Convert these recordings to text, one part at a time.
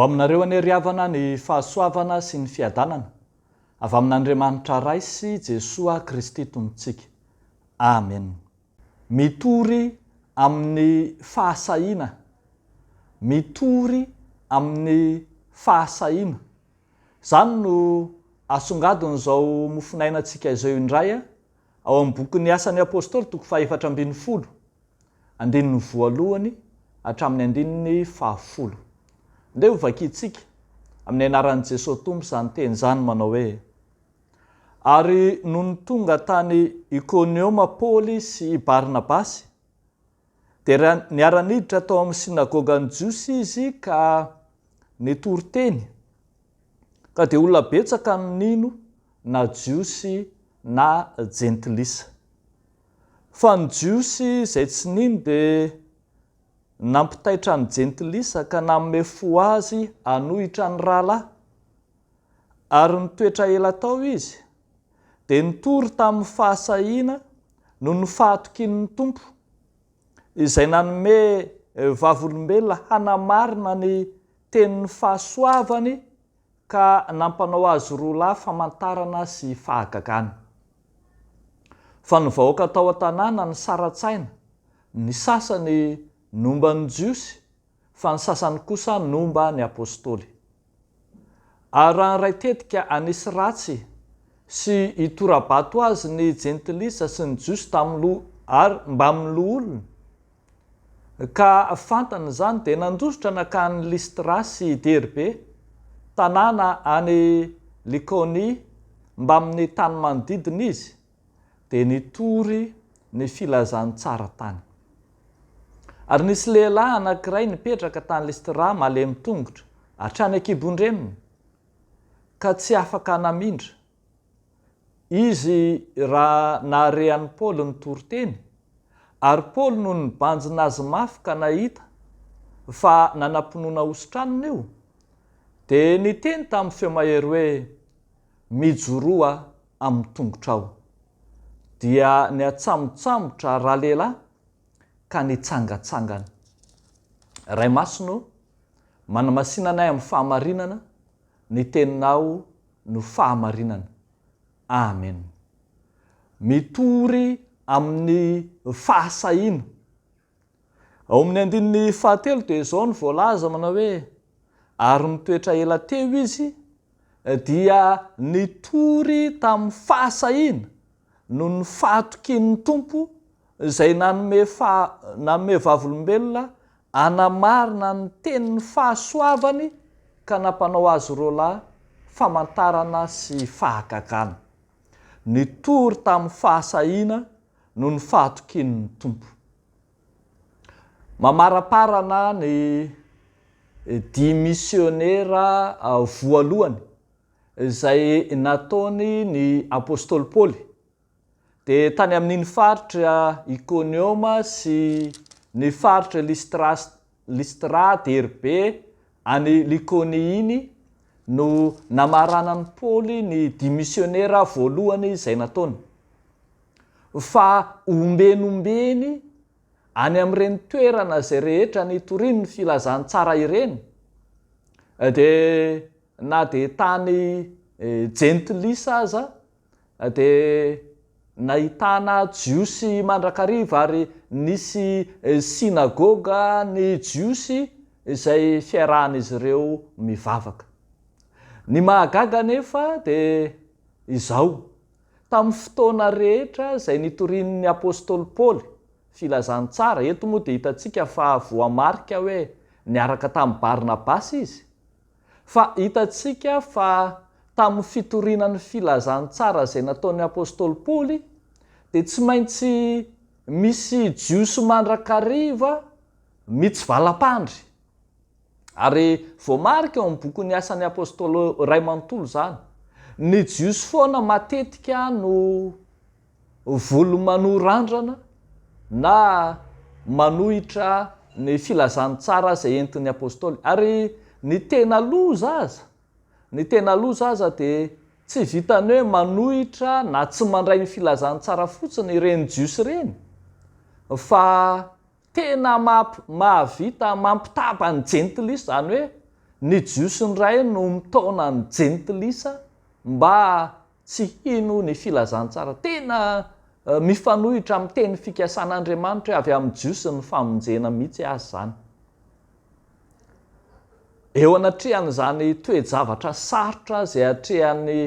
Ho aminareo ane havana ny fahasoavana sy ny fiadanana avy amin'Andriamanitra ray sy Jesosy Kristy tompontsika. Amen. Mitory amin'ny fahasahiana. Mitory amin'ny fahasahiana. Zany no asongadin'izao mofinainantsika izao indray ao amin'ny bokin'ny Asan'ny Apôstôly toko 4:40 andininy voalohany hatramin'ny andininy 10. Ndeo vakitsika amin'ny anaran'i Jesosy Tompo izany teny izany manao hoe: ary nohon tonga tany Ikonioma Paoly sy Barnabasy, dia niara-niditra tao amin'ny sinagogan'ny Jiosy izy ka nitory teny, ka dia olona betsaka no nino na Jiosy na jentilisa. Fa ny Jiosy izay tsy nino dia nampitaitra ny jentilisa ka nanome fo azy hanohitra ny rahalahy, ary nitoetra ela tao izy dia nitory tamin'ny fahasahiana no ny fahatokin'ny tompo, izay nanome vavolombelona hanamarina ny tenin'ny fahasoavany ka nampanao azy roalahy famantarana sy fahagagana. Fa ny vahoaka tao an-tanàna ny saratsaina, ny sasany nomba ny Jiosy, fa ny sasany kosa nomba ny apôstôly. Ary raha ray tetika anisy ratsy sy hitorabato azy ny jentilisa sy ny Jiosy ary mba miloa olona, ka fantany zany dia nandositra nakany Listra sy Derbe, tanàna any Likaonia, mba amin'ny tany manodidina izy, dia nitory ny filazany tsara tany. Ary nisy lehilahy anankiray nipetraka tany Listra malemy tongotra hatrany an-kibon-dreniny, ka tsy afaka namindra. Izy raha naharehan'i Paoly nitory teny, ary Paoly no nibanjina azy mafy ka nahita fa nanam-pinoana ositranony io, dia niteny tamin'ny feo mahery hoe: mijoroa amin'ny tongotra aho. Dia niatsamotsamotra rahalehilahy ka nitsangatsangana. Ray Masino, manamasinanay amin'ny fahamarinana, ny teninao no fahamarinana. Amen. Mitory amin'ny fahasahiana. Ao amin'ny andininy 13 dia izao ny voalaza manao hoe: ary nitoetra ela teo izy dia nitory tamin'ny fahasahiana no ny fahatokin'ny tompo, izay nanome vavolombelona hanamarina ny tenin'ny fahasoavany ka nampanao azy roalahy famantarana sy fahagagana. Nitory tamin'ny fahasahiana no ny fahatokin'ny tompo. Mamaraparana ny 10 misionera voalohany izay nataony ny apôstôly Paoly, dia tany amin'iny faritra Ikonioma sy ny faritra Listra, Derbe, any Likaonia iny no namaranan'i Paoly ny 10 misionera voalohany izay nataony. Fa ombenombeny any amin'ireny toerana izay rehetra nitoriany ny filazantsara ireny, dia na dia tany jentilisa aza, dia nahitana Jiosy mandrakariva, ary nisy sinagoga ny Jiosy izay fiarahan'izy ireo mivavaka. Ny mahagaga nefa dia izao: tamin'ny fotoana rehetra izay nitorian'ny apôstôly Paoly filazantsara, eto moa dia hitantsika fa voamarika hoe niaraka tamin'ny Barnabasy izy, fa hitantsika fa tamin'ny fitorinan'ny filazantsara izay nataon'ny apôstôly Paoly dia tsy maintsy misy Jiosy mandrakariva mitsivalam-pandry. Ary voamarika ao amin'ny bokin'ny Asan'ny Apôstôly ray manontolo zany: ny Jiosy foana matetika no volo-manorandrana na manohitra ny filazantsara izay entin'ny apôstôly. Ary ny tena loza aza dia tsy vitany hoe manohitra na tsy mandray ny filazantsara fotsiny ireny Jiosy ireny, fa tena mahavita mampitapa ny jentilisa, zany hoe ny jiosy ny ray no mitaona ny jentilisa mba tsy hino ny filazantsara. Tena mifanohitra amin'ny teny fikasan'Andriamanitra avy amin'ny jiosy ny famonjena mihitsy azy zany. Eo anatrehan'izany toe-javatra sarotra zay atrehan'ny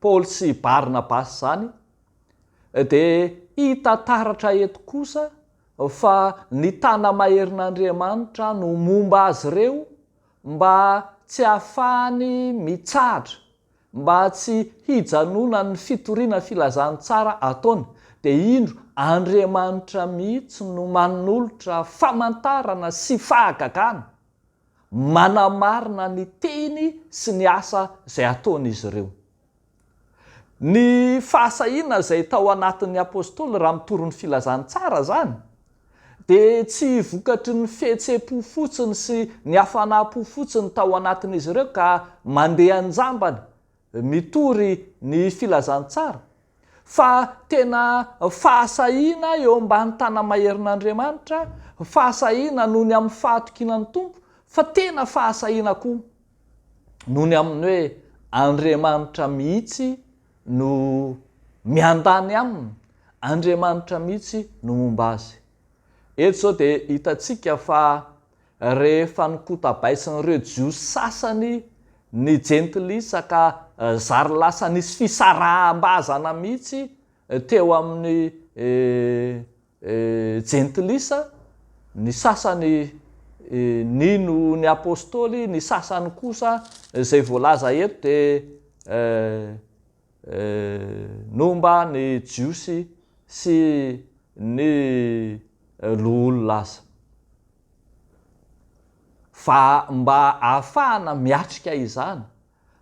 Paoly sy Barnabasy zany, dia hita taratra eto kosa fa ny tana-maherin'Andriamanitra no momba azy ireo mba tsy ahafahany mitsahatra, mba tsy hijanona ny fitoriana filazantsara ataony. Dia indro Andriamanitra mihitsy no manolotra famantarana sy fahagagana, manamarina ny teny sy ny asa zay ataon'izy ireo. Ny fahasahiana zay tao anatin'ny apôstôly raha mitory ny filazantsara zany, dia tsy vokatry ny fihetsem-po fotsiny sy ny hafanam-po fotsiny tao anatin'izy ireo ka mandeha anjambany mitory ny filazantsara, fa tena fahasahiana eo ambany tana-maherin'Andriamanitra, fahasahiana noho ny amin'ny fahatokinan'ny Tompo, fa tena fahasahiana koa noho ny amin'ny hoe Andriamanitra mihitsy no miandany aminy, Andriamanitra mihitsy no momba azy. Eto zao dia hitantsika fa rehefa nikotabaisin'ireo jiosy sasany ny jentilisa ka zary lasa nisy fisaraham-bazana mihitsy teo amin'ny jentilisa, ny sasany nino ny apôstôly, ny sasany kosa zay voalaza eto dia nomba ny jiosy sy ny lohololaza. Fa mba ahafahana miatrika izany,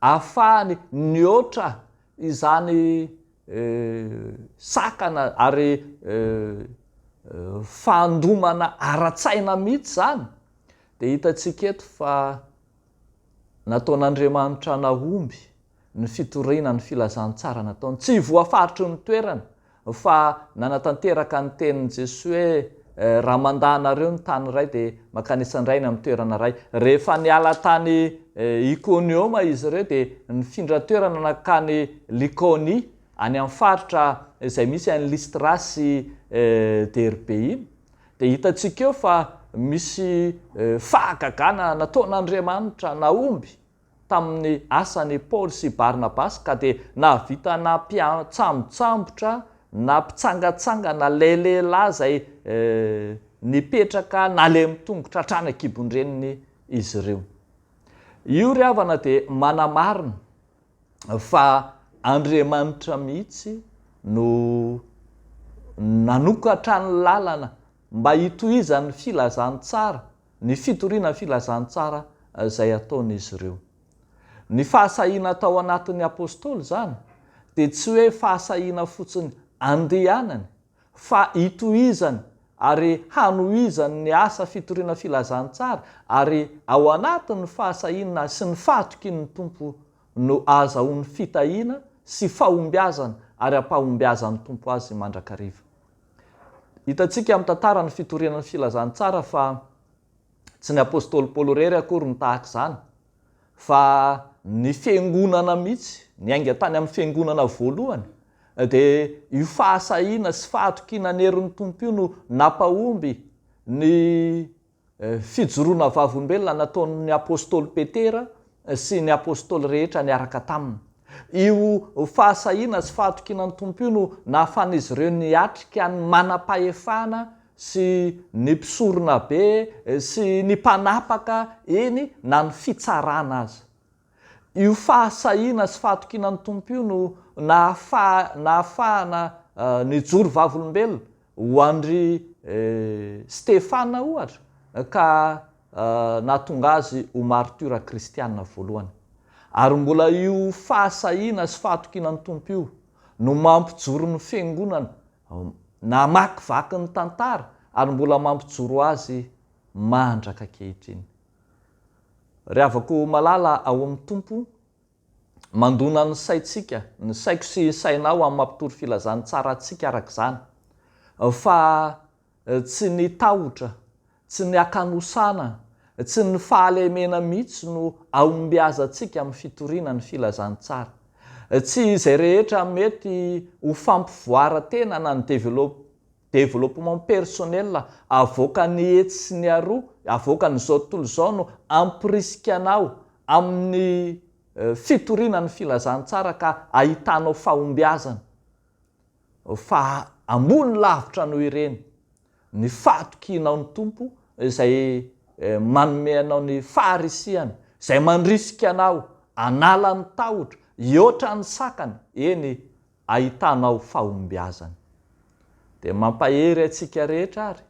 ahafahany niotra izany sakana ary fandomana ara-tsaina mihitsy zany, dia hitantsika eto fa nataon'Andriamanitra nahomby ny fitoriana ny filazantsara nataony. Tsy voafaritry ny toerana fa nanatanteraka ny tenin'i Jesosy hoe raha mandahnareo ny tany ray dia mankany Isandrainy amin'ny toerana ray. Rehefa niala tany Ikonioma izy ireo dia nifindra toerana nankany Likaonia any amin'ny faritra izay misy any Listra sy Derbe iny. Dia hitantsika eo fa misy fahagagana nataon'Andriamanitra nahomby tamin'ny asany Paoly sy Barnabasy, ka dia nahavita nampitsambotsambotra, nampitsangatsanga, nalehilehilay zay nipetraka nale mitongotra hatrany an-kibon-dreniny izy ireo. Io ry havana dia manamarina fa Andriamanitra mihitsy no nanokatra ny lalana mba hitohizan'ny filazantsara, ny fitoriana filazantsara zay ataon'izy ireo. Ny fahasahiana tao anatin'ny apôstôly zany dia tsy hoe fahasahiana fotsiny andehanany, fa hitohizany ary hanohizany ny asa fitoriana filazantsara, ary ao anatin'ny fahasahiana sy ny fahatokin'ny Tompo no azahoany fitahiana sy fahombiazana ary ampahombiazan'ny Tompo azy mandrakariva. Hitantsika amin'ny tantara ny fitoriana ny filazantsara fa tsy ny apôstôly Paoly irery akory ny tahaka izany, fa ny fiangonana mihitsy, ny ainga tany amin'ny fiangonana voalohany, dia io fahasahiana sy fahatokiana ny herin'ny Tompo io no nampahomby ny fijoroana vavolombelona nataon'ny apôstôly Petera sy ny apôstôly rehetra niaraka taminy. Io fahasahiana sy fahatokinan'ny Tompo io no nahafahan'izy ireo niatrika ny manam-pahefana sy ny mpisorona be sy ny mpanapaka eny na ny fitsarana azy. Io fahasahiana sy fahatokinan'ny Tompo io no nahafahana nijoro vavolombelona ho andry Stefana ohatra ka nahatonga azy ho martyra kristianina voalohany. Ary mbola io fahasahiana sy fahatokinan'ny Tompo io no mampijoro ny fiangonana na makivaky ny tantara, ary mbola mampijoro azy mandraka ankehitriny. Ry havako malala ao amin'ny Tompo, mandona ny saitsika, ny saiko sy sainao amin'ny mampitory filazantsara antsika arak'izany, fa tsy ny tahotra, tsy ny akanosana, tsy ny fahalemena mihitsy no aombiazantsika amin'ny fitoriana ny filazantsara. Tsy izay rehetra mety ho fampivoarantena na ny développement personnel avoaka ny hetsy sy ny aroa, avoaka nyzao tontolo izao no ampirisikanao amin'ny fitoriana ny filazantsara ka ahitanao fahombiazana. Fa ambony lavitra noho ireny, ny fatokianao ny tompo izay manome anao ny faharisiany, izay mandrisika anao anala ny tahotra, ioatra ny sakany, eny ahitanao fahombiazana. Dia mampahery antsika rehetra ary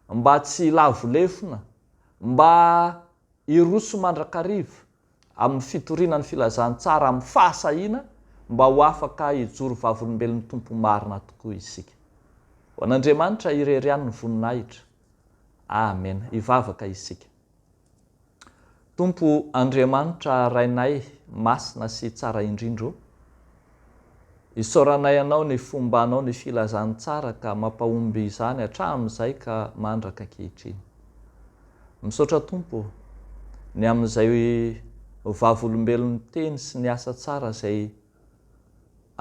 mba tsy lavolefona, mba hiroso mandrakariva amin'ny fitoriana ny filazantsara amin'ny fahasahiana, mba ho afaka hijoro vavolombelon'ny tompo marina tokoa isika. Ho an'Andriamanitra irery ihany ny voninahitra. Amen. Hivavaka isika. Tompo Andriamanitra rainay masina sy tsara indrindro, isaoranay anao ny fomba anao ny filazantsara ka mampahomby izany hatramin'izay ka mandraka ankehitriny. Misaotra Tompo ny amin'izay vavolombelon'ny teny sy ny asa tsara izay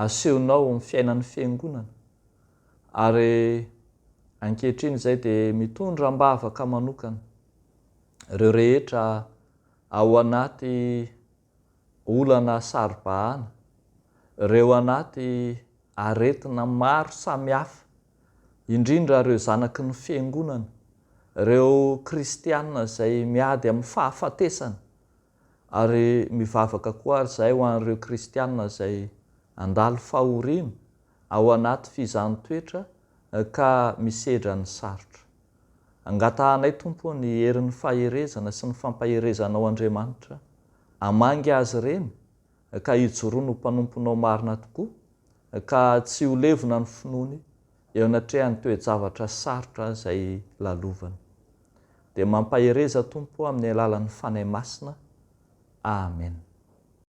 asehonao amin'ny fiainan'ny fiangonana, ary ankehitriny izay dia mitondra mbavaka manokana ireo rehetra ao anaty olana saribahana, ireo anaty aretina maro samihafa, indrindra ireo zanaky ny fiangonana, ireo kristianina izay miady amin'ny fahafatesana, ary mivavaka koa ary izay ho an'ireo kristianina izay andalo fahoriana ao anaty fizahanttoetra ka misedra ny sarotra. Angatahanay Tompo ny herin'ny faherezana sy ny fampaherezanao Andriamanitra, hamangy azy ireny ka hijoroana ho mpanomponao marina tokoa, ka tsy ho levona ny finoany eo anatrehany toe-javatra sarotra izay lalovana. Dia mampahereza Tompo amin'ny alalan'ny fanahy masina. Amen.